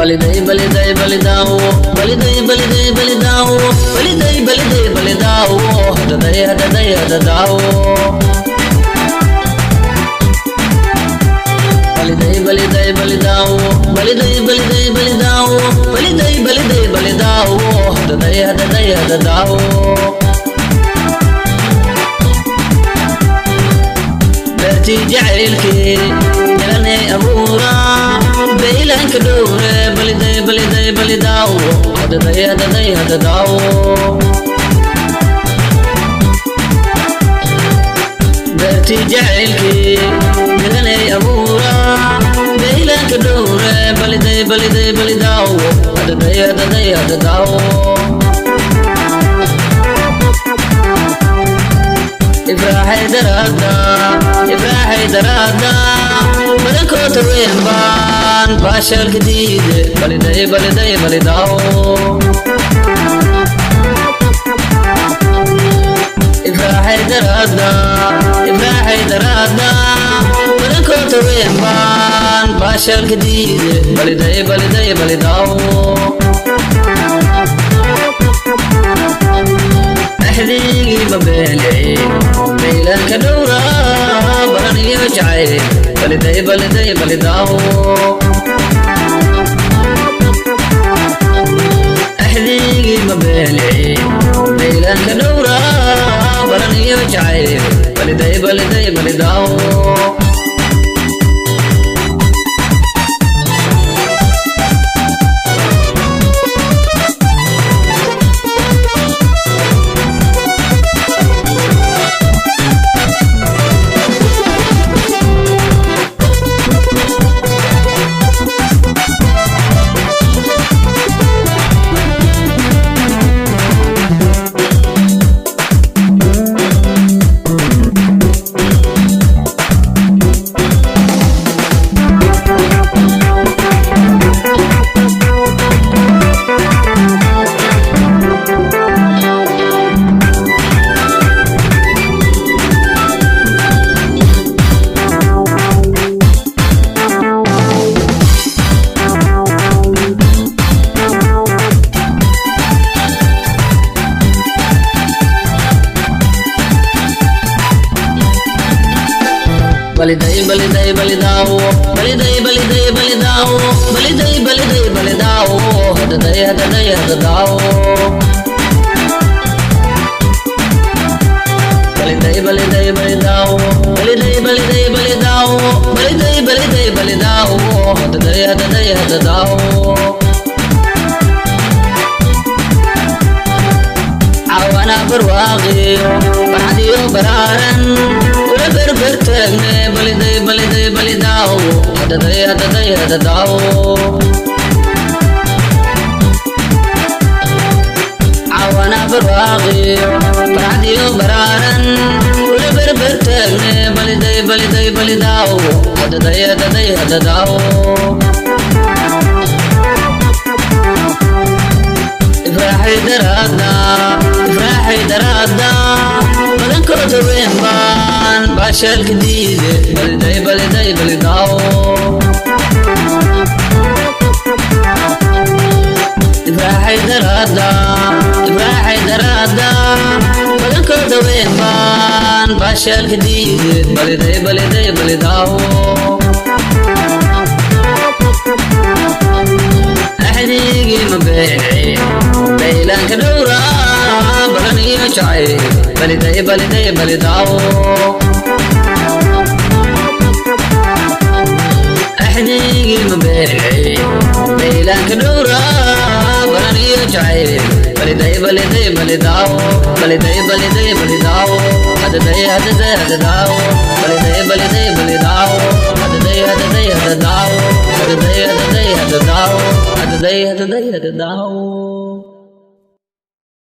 baliday baliday balidaawo baliday baliday balidaawo baliday baliday balidaawo hadaday hadaday hadadaawo baliday baliday balidaawo baliday baliday balidaawo baliday baliday balidaawo hadaday hadaday hadadaawo berti jacaylkii yalanay abuura beylanka dhowre baliday baliday balidaawo hadaday hadaday hadadaawo berti jacaylkii yalanay abuura beylanka dhowre baliday baliday balidaawo hadaday hadaday hadadaawo ibraahay darada badankota weyn baan baashalka diide baliday baliday balidaawo ibraahay darada badankota weyn baan baashalka diide baliday baliday balidaawo أحذيقي ببالي بيلانك دورا براني وجعي بلدي بلدي بلداو أحذيقي ببالي بيلانك دورا براني وجعي بلدي بلدي بلداو baliday baliday balidaawo baliday baliday balidaawo baliday baliday balidaawo hadaday hadaday hadadaawo baliday baliday balidaawo baliday baliday balidaawo baliday baliday balidaawo hadaday hadaday hadadaawo cawana barwaaqiyo baxdiyo baraaran برتغني بلدي بلدي بلداو هددي هددي هدداو عوانا برواقي بعديو برارن برتغني بلدي بلدي بلداو هددي هددي هدداو إفراحي درادا بلنكوت وين بان باشالك ديدي بلدي بلدي بلداو إفراحي درادا بلنكوت وين بان باشالك ديدي بلدي بلدي بلداو أحريقي مبيعي بيلانك دورا براني وجعي بلدي بلدي بلداو أحذيقي مبيعي بيلانك دورا براني وجعي بلدي بلدي بلداو بلدي بلدي بلداو هددي هددي هدداو بلدي بلدي بلداو هددي هددي هدداو هددي هددي هدداو هددي هددي هدداو